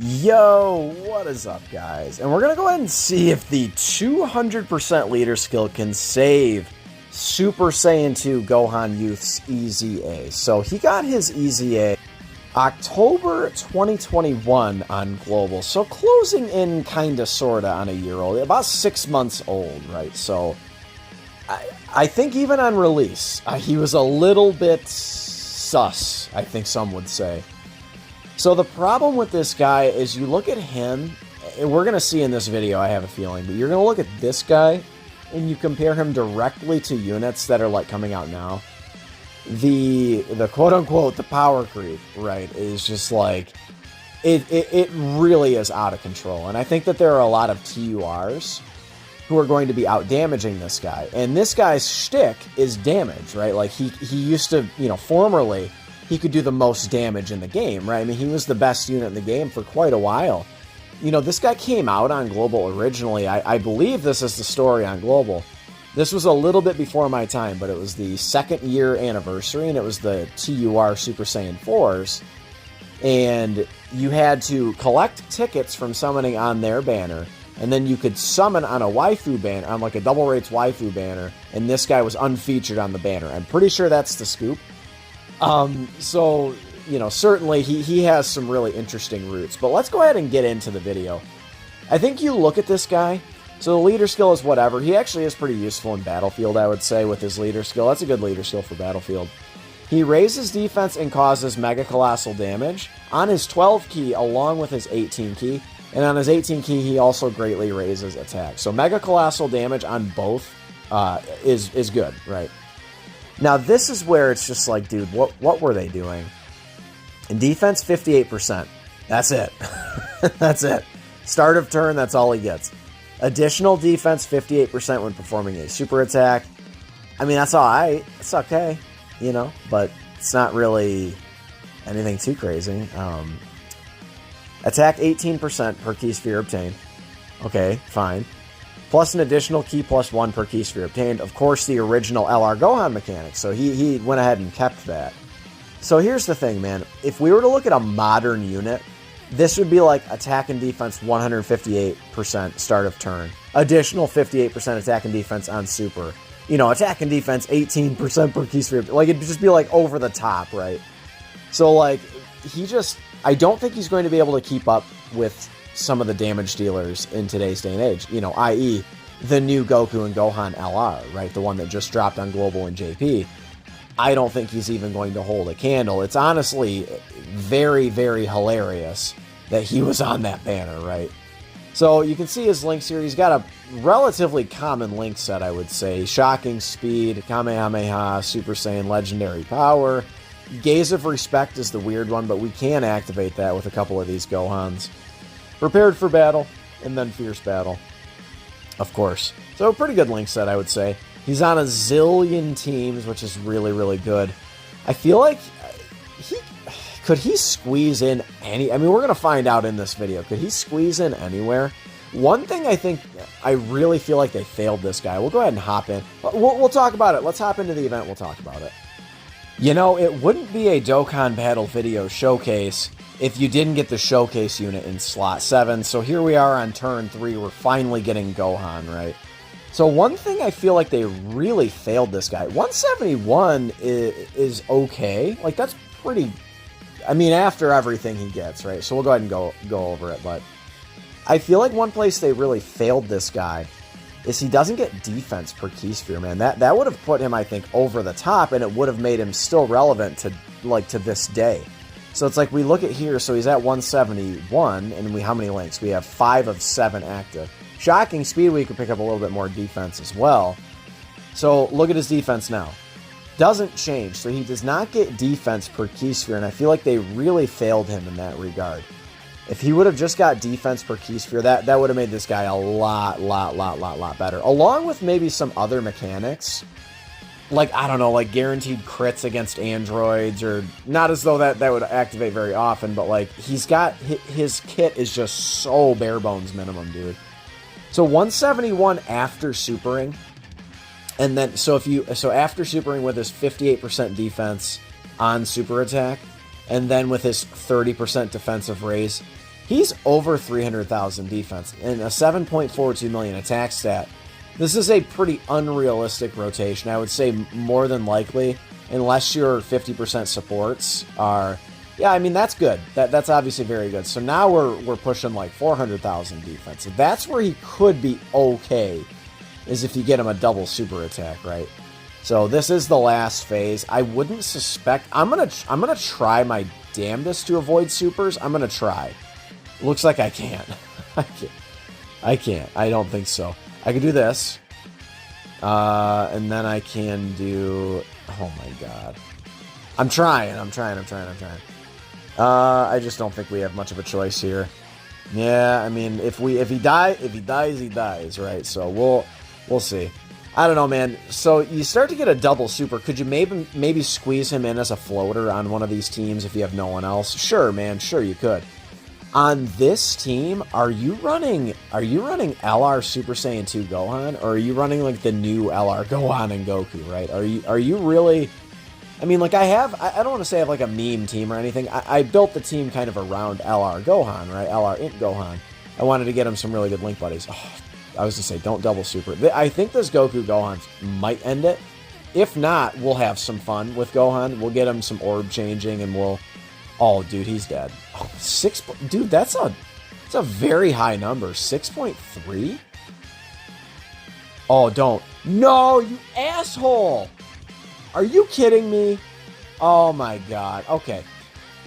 Yo, what is up, guys? And we're going to go ahead and see if the 200% leader skill can save Super Saiyan 2 Gohan Youth's EZA. So he got his EZA October 2021 on Global. So closing in kind of sort of on a year old. About 6 months old, right? So I think even on release, he was a little bit sus, I think some would say. So the problem with this guy is you look at him, and we're going to see in this video, I have a feeling, but you're going to look at this guy, and you compare him directly to units that are like coming out now. The quote-unquote, the power creep, right, is just like, it really is out of control. And I think that there are a lot of TURs who are going to be out-damaging this guy. And this guy's shtick is damage, right? Like, he used to, formerly, he could do the most damage in the game, right? I mean, he was the best unit in the game for quite a while. This guy came out on Global originally. I believe this is the story on Global. This was a little bit before my time, but it was the 2nd year anniversary, and it was the TUR Super Saiyan 4s. And you had to collect tickets from summoning on their banner, and then you could summon on a waifu banner, on like a double rates waifu banner, and this guy was unfeatured on the banner. I'm pretty sure that's the scoop. So, certainly he has some really interesting routes, but let's go ahead and get into the video. I think you look at this guy, so the leader skill is whatever. He actually is pretty useful in Battlefield, I would say, with his leader skill. That's a good leader skill for Battlefield. He raises defense and causes mega colossal damage on his 12 key along with his 18 key, and on his 18 key he also greatly raises attack. So mega colossal damage on both is good, right? Now, this is where it's just like, dude, what were they doing? In defense, 58%. That's it. That's it. Start of turn, that's all he gets. Additional defense, 58% when performing a super attack. I mean, that's all right. It's okay, but it's not really anything too crazy. Attack 18% per key sphere obtained. Okay, fine. Plus an additional key plus 1 per key sphere obtained. Of course, the original LR Gohan mechanic, so he went ahead and kept that. So here's the thing, man. If we were to look at a modern unit, this would be like attack and defense 158% start of turn. Additional 58% attack and defense on super. Attack and defense 18% per key sphere. Like, it'd just be like over the top, right? So like, I don't think he's going to be able to keep up with some of the damage dealers in today's day and age, i.e. the new Goku and Gohan LR, right? The one that just dropped on Global and JP. I don't think he's even going to hold a candle. It's honestly very, very hilarious that he was on that banner, right? So you can see his links here. He's got a relatively common link set, I would say. Shocking Speed, Kamehameha, Super Saiyan Legendary Power. Gaze of Respect is the weird one, but we can activate that with a couple of these Gohans. Prepared for Battle, and then Fierce Battle, of course. So a pretty good link set, I would say. He's on a zillion teams, which is really, really good. I feel like could he squeeze in any... I mean, we're going to find out in this video. Could he squeeze in anywhere? One thing I really feel like they failed this guy. We'll go ahead and hop in. We'll talk about it. Let's hop into the event. We'll talk about it. It wouldn't be a Dokkan Battle video showcase if you didn't get the showcase unit in slot 7. So here we are on turn 3. We're finally getting Gohan, right? So one thing I feel like they really failed this guy. 171 is okay. Like, that's pretty... I mean, after everything he gets, right? So we'll go ahead and go over it. But I feel like one place they really failed this guy is he doesn't get defense per key sphere, man. That would have put him, I think, over the top, and it would have made him still relevant to this day. So it's like we look at here, so he's at 171, and how many links? We have 5 of 7 active. Shocking Speed, we could pick up a little bit more defense as well. So look at his defense now. Doesn't change, so he does not get defense per key sphere, and I feel like they really failed him in that regard. If he would have just got defense per key sphere, that would have made this guy a lot better. Along with maybe some other mechanics. Like, I don't know, like guaranteed crits against androids, or not as though that would activate very often, but like, his kit is just so bare bones minimum, dude. So 171 after supering, and then, so after supering with his 58% defense on super attack, and then with his 30% defensive raise, He's over 300,000 defense and a 7.42 million attack stat. This is a pretty unrealistic rotation. I would say more than likely, unless your 50% supports are... Yeah, I mean, that's good. That's obviously very good. So now we're pushing like 400,000 defense. So that's where he could be okay, is if you get him a double super attack, right? So this is the last phase. I wouldn't suspect... I'm gonna try my damnedest to avoid supers. I'm gonna try. Looks like I can't. I can't. I don't think so. I could do this. And then I can do... Oh my god. I'm trying. I just don't think we have much of a choice here. Yeah, I mean, if he dies, he dies, right? So we'll see. I don't know, man. So you start to get a double super. Could you maybe squeeze him in as a floater on one of these teams if you have no one else? Sure, man. Sure, you could. On this team, are you running LR Super Saiyan 2 Gohan, or are you running like the new LR Gohan and Goku, right? Are you really... I mean, like, I don't want to say I have like a meme team or anything. I built the team kind of around LR Gohan, right? LR INT Gohan. I wanted to get him some really good link buddies. Oh, I was going to say, don't double super. I think this Goku Gohan might end it. If not, we'll have some fun with Gohan. We'll get him some orb changing, and we'll... Oh, dude, he's dead. Oh, dude, that's a very high number. 6.3? Oh, don't. No, you asshole! Are you kidding me? Oh my god. Okay.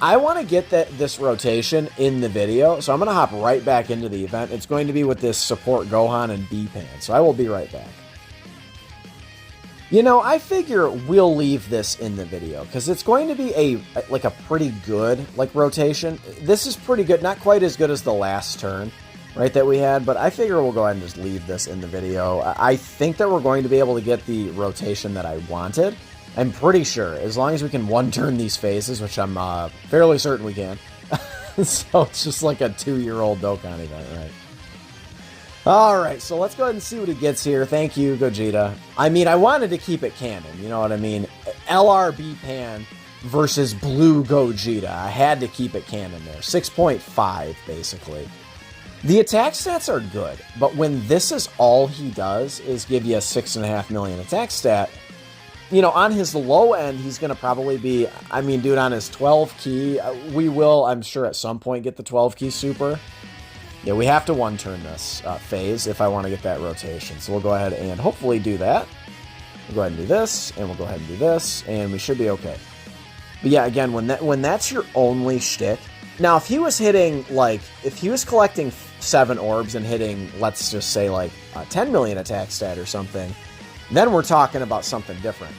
I want to get this rotation in the video, so I'm going to hop right back into the event. It's going to be with this support Gohan and B-Pan, so I will be right back. You know, I figure we'll leave this in the video, because it's going to be a pretty good, rotation. This is pretty good, not quite as good as the last turn, right, that we had, but I figure we'll go ahead and just leave this in the video. I think that we're going to be able to get the rotation that I wanted. I'm pretty sure, as long as we can one-turn these phases, which I'm fairly certain we can. So it's just like a 2-year-old Dokkan event, right? Alright, so let's go ahead and see what he gets here. Thank you, Gogeta. I mean, I wanted to keep it canon, you know what I mean? LRB Pan versus Blue Gogeta. I had to keep it canon there. 6.5, basically. The attack stats are good, but when this is all he does is give you a 6.5 million attack stat, you know, on his low end, he's going to probably be, I mean, dude, on his 12 key, we will, I'm sure, at some point get the 12 key super. Yeah, we have to one-turn this phase if I want to get that rotation. So we'll go ahead and hopefully do that. We'll go ahead and do this, and we'll go ahead and do this, and we should be okay. But yeah, again, when that's your only shtick... Now, if he was hitting, if he was collecting 7 orbs and hitting, let's just say, 10 million attack stat or something, then we're talking about something different.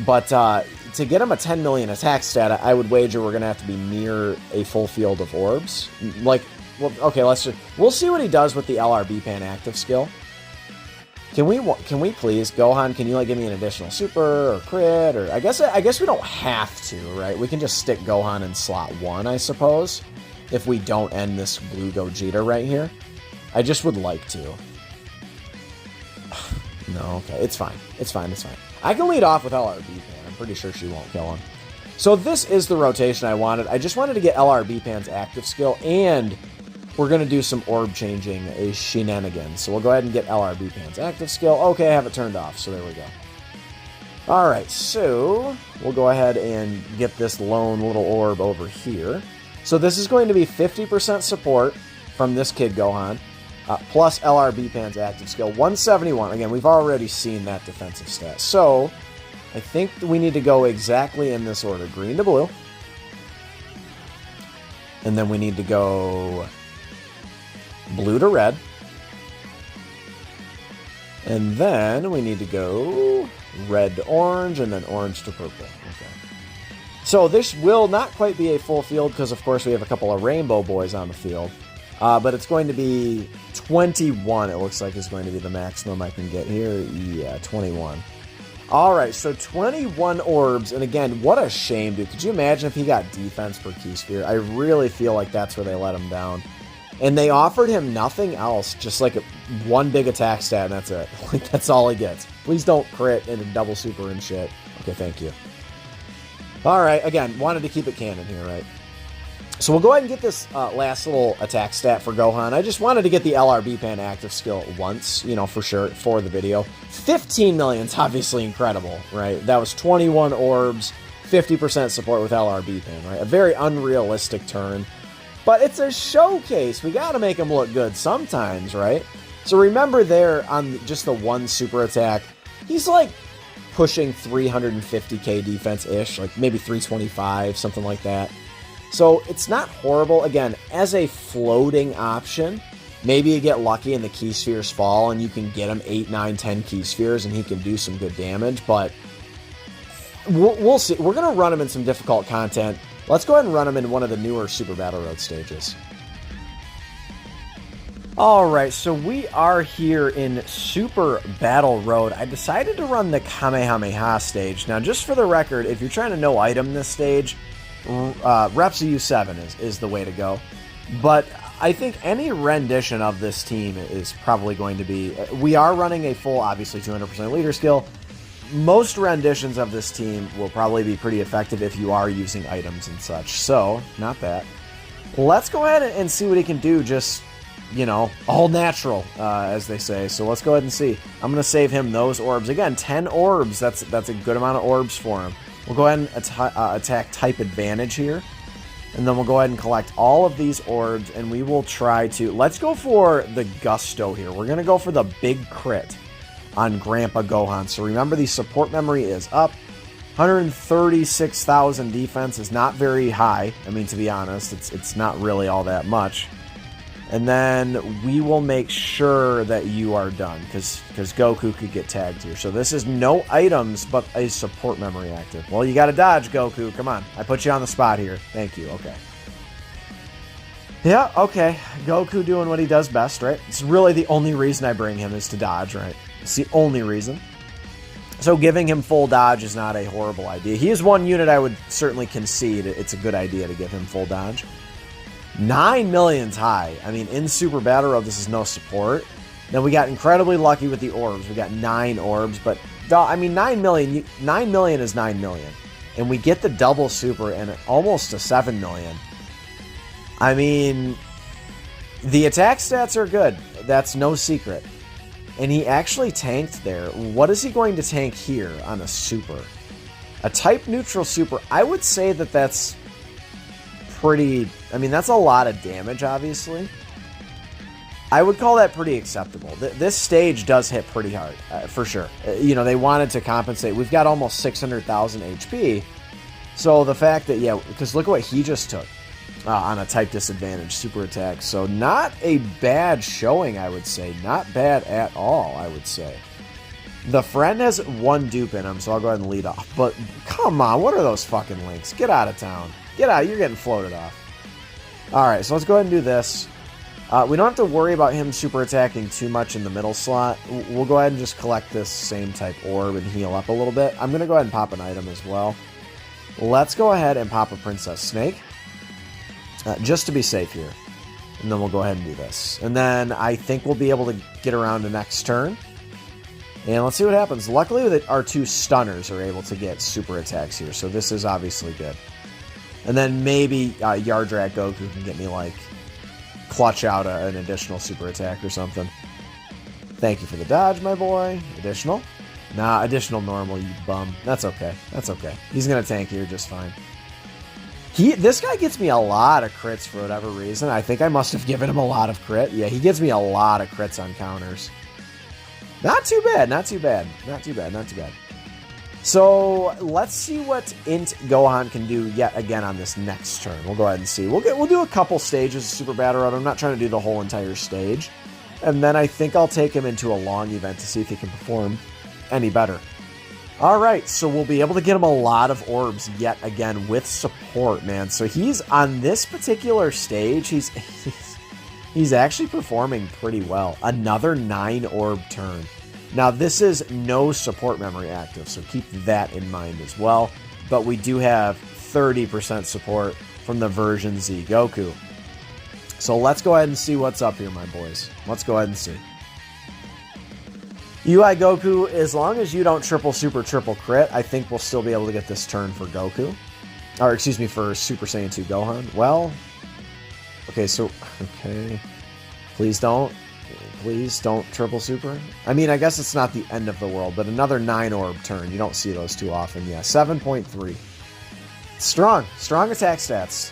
But to get him a 10 million attack stat, I would wager we're going to have to be near a full field of orbs. Well, okay, we'll see what he does with the LRB Pan active skill. Can we please, Gohan, can you give me an additional super or crit, or I guess we don't have to, right? We can just stick Gohan in slot 1, I suppose, if we don't end this Blue Gogeta right here. I just would like to. No, okay, it's fine. I can lead off with LRB Pan. I'm pretty sure she won't kill him. So this is the rotation I wanted. I just wanted to get LRB Pan's active skill, and we're going to do some orb changing, a shenanigans. So we'll go ahead and get LRB Pan's active skill. Okay, I have it turned off, so there we go. Alright, so we'll go ahead and get this lone little orb over here. So this is going to be 50% support from this kid Gohan, plus LRB Pan's active skill. 171. Again, we've already seen that defensive stat. So I think we need to go exactly in this order. Green to blue. And then we need to go blue to red. And then we need to go red to orange, and then orange to purple. Okay. So this will not quite be a full field, because of course we have a couple of rainbow boys on the field. But it's going to be 21, it looks like, is going to be the maximum I can get here. Yeah, 21. Alright, so 21 orbs, and again, what a shame, dude. Could you imagine if he got defense per key sphere? I really feel like that's where they let him down. And they offered him nothing else, just one big attack stat, and that's it. That's all he gets. Please don't crit and double super and shit. Okay, thank you. Alright, again, wanted to keep it canon here, right? So we'll go ahead and get this last little attack stat for Gohan. I just wanted to get the LRB Pan active skill once, you know, for sure, for the video. 15 million is obviously incredible, right? That was 21 orbs, 50% support with LRB Pan, right? A very unrealistic turn. But it's a showcase. We got to make him look good sometimes, right? So remember there on just the one super attack, he's like pushing 350k defense-ish, like maybe 325, something like that. So it's not horrible. Again, as a floating option, maybe you get lucky and the key spheres fall and you can get him 8, 9, 10 key spheres and he can do some good damage, but we'll see. We're going to run him in some difficult content. Let's go ahead and run him in one of the newer Super Battle Road stages. Alright, so we are here in Super Battle Road. I decided to run the Kamehameha stage. Now, just for the record, if you're trying to no item this stage, Reps U7 is the way to go. But I think any rendition of this team is probably going to be... We are running a full, obviously, 200% leader skill. Most renditions of this team will probably be pretty effective if you are using items and such. So, not that. Let's go ahead and see what he can do, just, you know, all natural, as they say. So let's go ahead and see. I'm going to save him those orbs. Again, 10 orbs. That's a good amount of orbs for him. We'll go ahead and attack type advantage here. And then we'll go ahead and collect all of these orbs, and we will try to... Let's go for the Gusto here. We're going to go for the big crit on Grandpa Gohan. So remember, the support memory is up. 136,000 defense is not very high. I mean, to be honest, it's not really all that much. And then we will make sure that you are done, because Goku could get tagged here. So this is no items, but a support memory active. Well, you got to dodge, Goku. Come on. I put you on the spot here. Thank you. Okay. Yeah, okay. Goku doing what he does best, right? It's really the only reason I bring him is to dodge, right? It's the only reason. So giving him full dodge is not a horrible idea. He is one unit I would certainly concede it's a good idea to give him full dodge. 9 million's high. I mean, in Super Battle Road, this is no support. Then we got incredibly lucky with the orbs. We got 9 orbs, but I mean, 9 million is 9 million. And we get the double super and almost a 7 million. I mean, the attack stats are good. That's no secret. And he actually tanked there. What is he going to tank here on a super? A type neutral super. I would say that that's pretty... I mean, that's a lot of damage, obviously. I would call that pretty acceptable. This stage does hit pretty hard, for sure. You know, they wanted to compensate. We've got almost 600,000 HP. So the fact that, yeah, because look at what he just took on a type disadvantage, super attack. So not a bad showing, I would say. Not bad at all, I would say. The friend has 1 dupe in him, so I'll go ahead and lead off. But come on, what are those fucking links? Get out of town. Get out, you're getting floated off. Alright, so let's go ahead and do this. We don't have to worry about him super attacking too much in the middle slot. We'll go ahead and just collect this same type orb and heal up a little bit. I'm going to go ahead and pop an item as well. Let's go ahead and pop a Princess Snake. Just to be safe here. And then we'll go ahead and do this. And then I think we'll be able to get around to next turn. And let's see what happens. Luckily, our 2 stunners are able to get super attacks here. So this is obviously good. And then maybe Yardrat Goku can get me, like, clutch out an additional super attack or something. Thank you for the dodge, my boy. Additional? Nah, additional normal, you bum. That's okay. That's okay. He's going to tank here just fine. This guy gets me a lot of crits for whatever reason. I think I must have given him a lot of crit. Yeah, he gives me a lot of crits on counters. Not too bad, not too bad. Not too bad, not too bad. So, let's see what INT Gohan can do yet again on this next turn. We'll go ahead and see. We'll do a couple stages of Super Battle Road. I'm not trying to do the whole entire stage. And then I think I'll take him into a long event to see if he can perform any better. Alright, so we'll be able to get him a lot of orbs yet again with support, man. So he's on this particular stage, he's actually performing pretty well. Another 9 orb turn. Now, this is no support memory active, so keep that in mind as well. But we do have 30% support from the version Z Goku. So let's go ahead and see what's up here, my boys. Let's go ahead and see. UI Goku, as long as you don't triple super triple crit, I think we'll still be able to get this turn for Goku. Or excuse me, for Super Saiyan 2 Gohan. Well, okay, so, okay. Please don't triple super. I mean, I guess it's not the end of the world, but another 9 orb turn. You don't see those too often. Yeah, 7.3. Strong attack stats.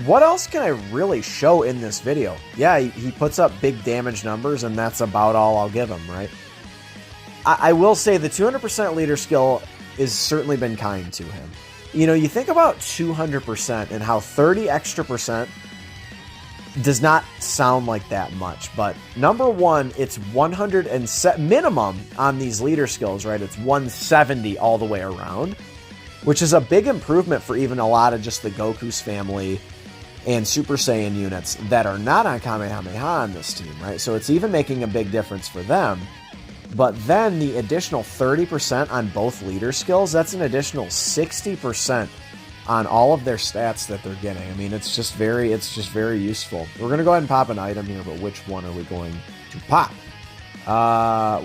What else can I really show in this video? Yeah, he puts up big damage numbers, and that's about all I'll give him, right? I will say the 200% leader skill has certainly been kind to him. You know, you think about 200% and how 30 extra percent does not sound like that much, but number one, it's 100 and minimum on these leader skills, right? It's 170 all the way around, which is a big improvement for even a lot of just the Goku's family and Super Saiyan units that are not on Kamehameha on this team, right? So it's even making a big difference for them. But then the additional 30% on both leader skills, that's an additional 60% on all of their stats that they're getting. I mean, it's just very useful. We're going to go ahead and pop an item here, but which one are we going to pop?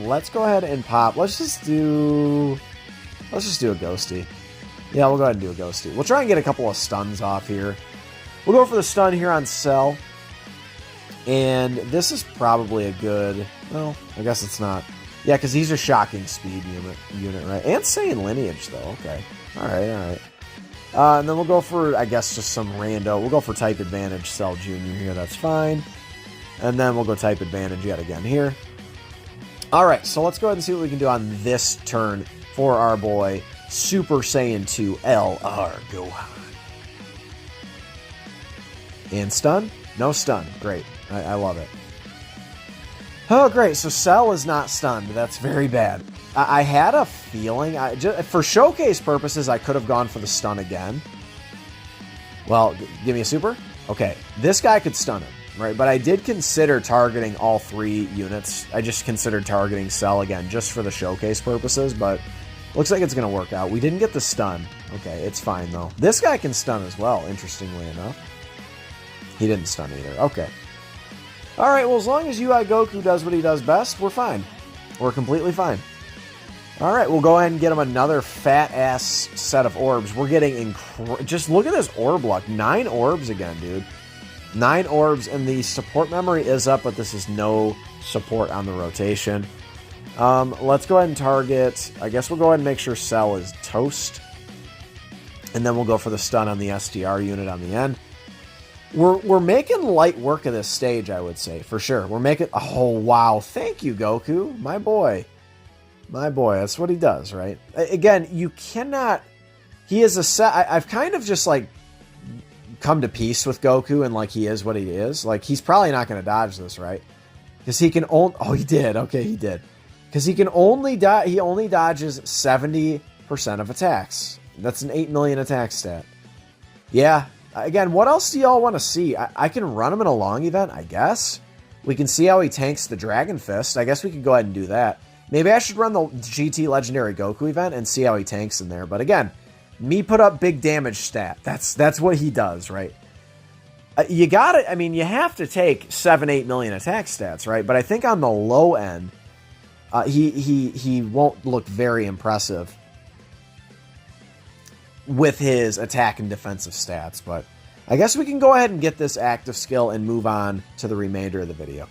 Let's go ahead and pop. Let's just do a Ghosty. Yeah, we'll go ahead and do a Ghosty. We'll try and get a couple of stuns off here. We'll go for the stun here on Cell. And this is probably a good... Well, I guess it's not. Yeah, because he's a shocking speed unit, right? And Saiyan lineage, though. Okay. All right. And then we'll go for, I guess, just some rando. We'll go for type advantage Cell Jr. here. That's fine. And then we'll go type advantage yet again here. All right, so let's go ahead and see what we can do on this turn for our boy Super Saiyan 2 LR Gohan. And stun? No stun. Great. I love it. Oh, great. So Cell is not stunned. That's very bad. I had a feeling, for showcase purposes, I could have gone for the stun again. Well, give me a super? Okay, this guy could stun him, right? But I did consider targeting all 3 units. I just considered targeting Cell again, just for the showcase purposes, but looks like it's going to work out. We didn't get the stun. Okay, it's fine, though. This guy can stun as well, interestingly enough. He didn't stun either. Okay. All right, well, as long as UI Goku does what he does best, we're fine. We're completely fine. All right, we'll go ahead and get him another fat-ass set of orbs. We're getting just look at this orb luck. 9 orbs again, dude. 9 orbs, and the support memory is up, but this is no support on the rotation. Let's go ahead and target... I guess we'll go ahead and make sure Cell is toast. And then we'll go for the stun on the SDR unit on the end. We're making light work of this stage, I would say, for sure. We're making... Oh, wow. Thank you, Goku. My boy. My boy. That's what he does, right? Again, you cannot... He is a set... I've kind of just, like, come to peace with Goku and, like, he is what he is. Like, he's probably not going to dodge this, right? Because he can only... Oh, he did. Okay, he did. Because he can only... He only dodges 70% of attacks. That's an 8 million attack stat. Yeah. Again, what else do y'all want to see? I can run him in a long event, I guess. We can see how he tanks the Dragon Fist. I guess we could go ahead and do that. Maybe I should run the GT Legendary Goku event and see how he tanks in there. But again, me put up big damage stat. That's what he does, right? You got it. I mean, you have to take 7-8 million attack stats, right? But I think on the low end, he won't look very impressive with his attack and defensive stats, but I guess we can go ahead and get this active skill and move on to the remainder of the video.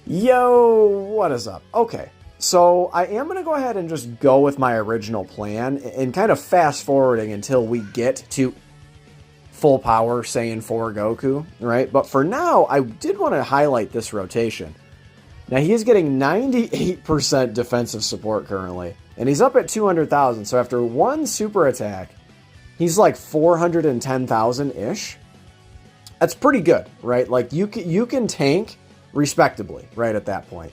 Yo, what is up? Okay, so I am going to go ahead and just go with my original plan and kind of fast forwarding until we get to full power Saiyan 4 Goku, right? But for now, I did want to highlight this rotation. Now, he is getting 98% defensive support currently, and he's up at 200,000. So after one super attack, he's like 410,000-ish. That's pretty good, right? Like, you can tank respectably, right, at that point.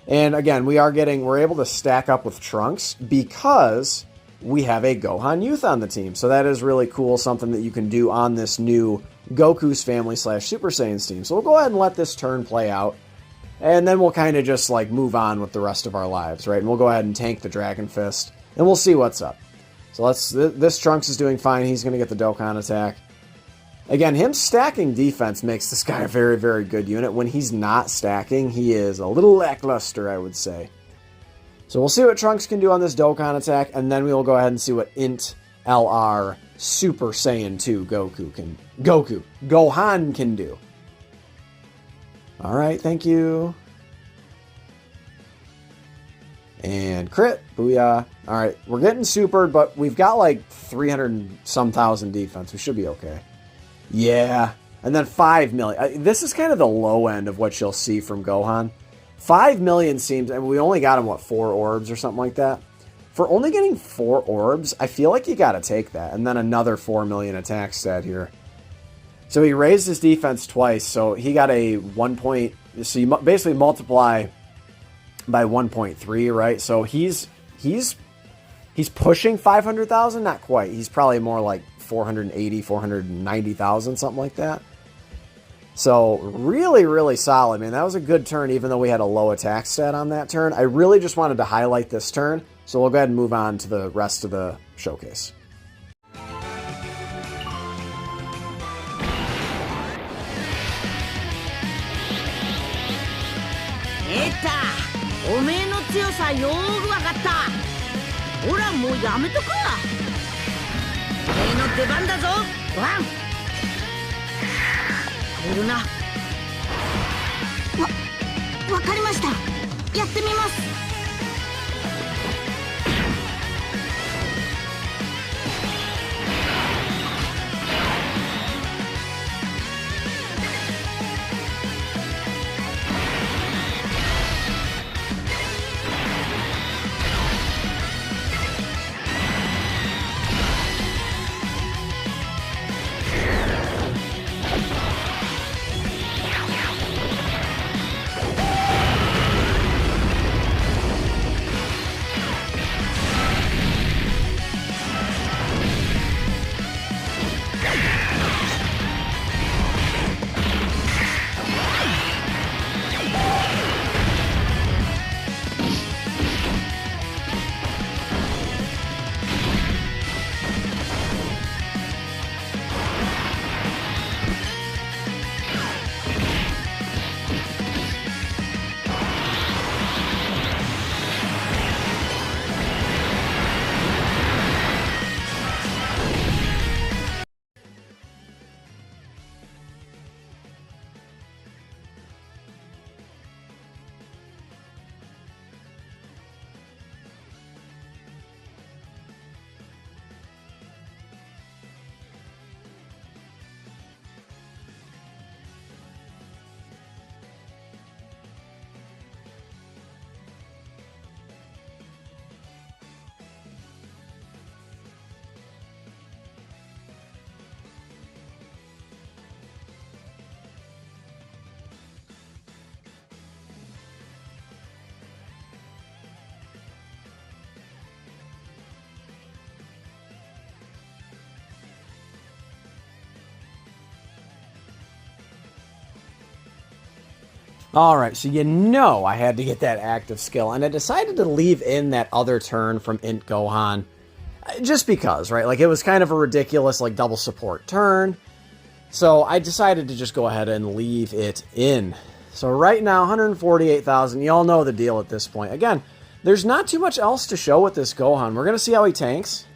And again, we're able to stack up with Trunks because we have a Gohan Youth on the team. So that is really cool, something that you can do on this new Goku's Family / Super Saiyans team. So we'll go ahead and let this turn play out, and then we'll kind of just like move on with the rest of our lives, right? And we'll go ahead and tank the Dragon Fist, and we'll see what's up. So this Trunks is doing fine. He's going to get the Dokkan attack. Again, him stacking defense makes this guy a very, very good unit. When he's not stacking, he is a little lackluster, I would say. So we'll see what Trunks can do on this Dokkan attack, and then we will go ahead and see what INT LR Super Saiyan 2 Gohan can do. Alright, thank you. And crit, booyah. Alright, we're getting supered, but we've got like 300 and some thousand defense. We should be okay. Yeah, and then 5 million. This is kind of the low end of what you'll see from Gohan. 5 million seems, and we only got him, what, 4 orbs or something like that? For only getting 4 orbs, I feel like you got to take that. And then another 4 million attack stat here. So he raised his defense twice, so he got a 1 point. So you basically multiply by 1.3, right? So he's pushing 500,000, not quite. He's probably more like 480, 490,000, something like that. So really, really solid, man. That was a good turn, even though we had a low attack stat on that turn. I really just wanted to highlight this turn, so we'll go ahead and move on to the rest of the showcase.わかりました。やってみます。Alright, so you know I had to get that active skill, and I decided to leave in that other turn from INT Gohan, just because, right? Like, it was kind of a ridiculous, like, double support turn, so I decided to just go ahead and leave it in. So right now, 148,000, you all know the deal at this point. Again, there's not too much else to show with this Gohan. We're going to see how he tanks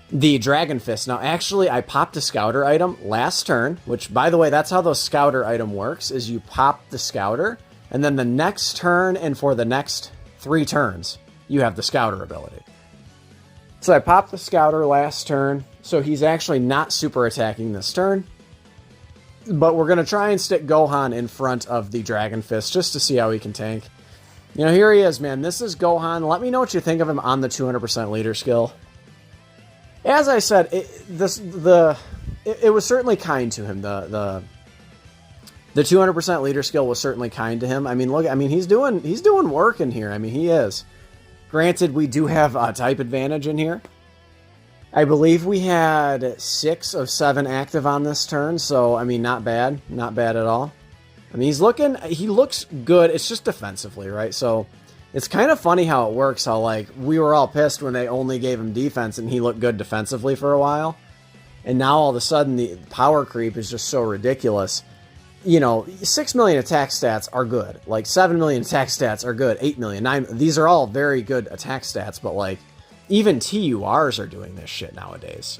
the Dragon Fist. Now, actually, I popped a Scouter item last turn, which, by the way, that's how the Scouter item works, is you pop the Scouter, and then the next turn and for the next 3 turns, you have the Scouter ability. So I popped the Scouter last turn, so he's actually not super attacking this turn. But we're going to try and stick Gohan in front of the Dragon Fist just to see how he can tank. You know, here he is, man. This is Gohan. Let me know what you think of him on the 200% leader skill. As I said, it was certainly kind to him. The 200% leader skill was certainly kind to him. I mean, look, I mean, he's doing work in here. I mean, he is. Granted, we do have a type advantage in here. I believe we had 6 of 7 active on this turn, so, I mean, not bad. Not bad at all. I mean, he looks good. It's just defensively, right? So, it's kind of funny how it works, how, like, we were all pissed when they only gave him defense and he looked good defensively for a while. And now, all of a sudden, the power creep is just so ridiculous. You know, 6 million attack stats are good. Like, 7 million attack stats are good. 8 million, 9... These are all very good attack stats, but, like, even TURs are doing this shit nowadays.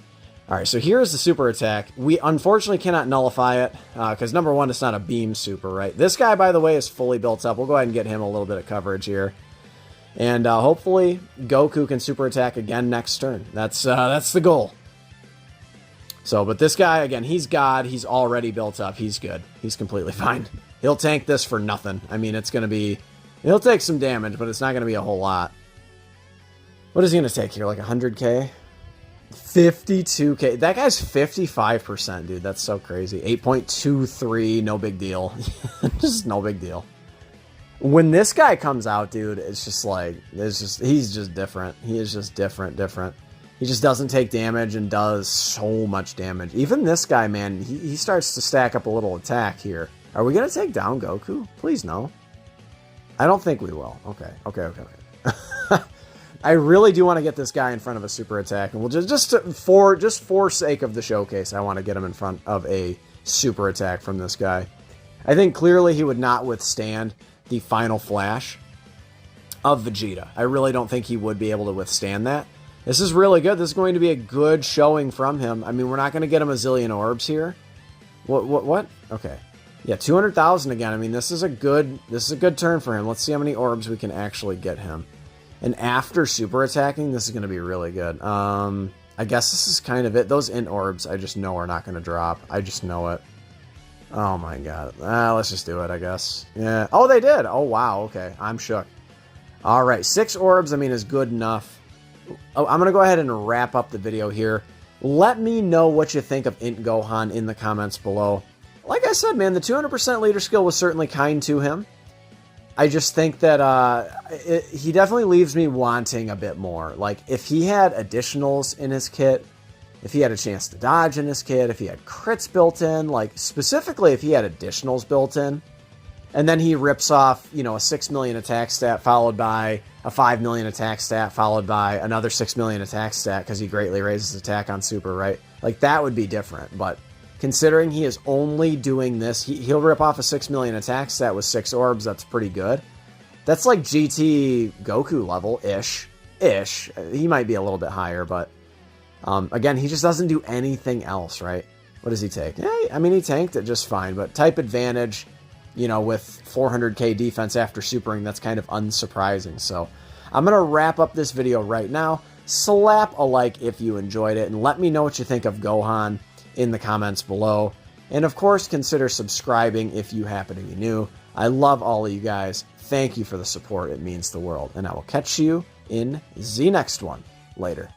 Alright, so here's the super attack. We unfortunately cannot nullify it, because number one, it's not a beam super, right? This guy, by the way, is fully built up. We'll go ahead and get him a little bit of coverage here. And hopefully, Goku can super attack again next turn. That's the goal. So, but this guy, again, he's God. He's already built up. He's good. He's completely fine. He'll tank this for nothing. I mean, it's going to be... He'll take some damage, but it's not going to be a whole lot. What is he going to take here? Like 100k? 52k. That guy's 55%, dude. That's so crazy. 8.23, no big deal. Just no big deal. When this guy comes out, dude, it's just like... He's just different. He is just different. He just doesn't take damage and does so much damage. Even this guy, man, he starts to stack up a little attack here. Are we going to take down Goku? Please, no. I don't think we will. Okay. I really do want to get this guy in front of a super attack. And we'll just for sake of the showcase, I want to get him in front of a super attack from this guy. I think clearly he would not withstand the final flash of Vegeta. I really don't think he would be able to withstand that. This is really good. This is going to be a good showing from him. I mean, we're not going to get him a zillion orbs here. What? Okay. Yeah, 200,000 again. I mean, this is a good turn for him. Let's see how many orbs we can actually get him. And after super attacking, this is going to be really good. I guess this is kind of it. Those int orbs, I just know are not going to drop. I just know it. Oh my god. Let's just do it, I guess. Yeah. Oh, they did. Oh, wow. Okay. I'm shook. All right. 6 orbs, I mean, is good enough. Oh, I'm going to go ahead and wrap up the video here. Let me know what you think of INT Gohan in the comments below. Like I said, man, the 200% leader skill was certainly kind to him. I just think that he definitely leaves me wanting a bit more. Like, if he had additionals in his kit, if he had a chance to dodge in his kit, if he had crits built in, like, specifically if he had additionals built in, and then he rips off, you know, a 6 million attack stat followed by a 5 million attack stat followed by another 6 million attack stat because he greatly raises attack on super, right? Like, that would be different. But considering he is only doing this, he'll rip off a 6 million attack stat with 6 orbs. That's pretty good. That's like GT Goku level-ish. He might be a little bit higher, but again, he just doesn't do anything else, right? What does he take? Yeah, I mean, he tanked it just fine, but type advantage... You know, with 400k defense after supering, that's kind of unsurprising. So I'm going to wrap up this video right now. Slap a like if you enjoyed it, and let me know what you think of Gohan in the comments below. And of course, consider subscribing if you happen to be new. I love all of you guys. Thank you for the support. It means the world. And I will catch you in the next one. Later.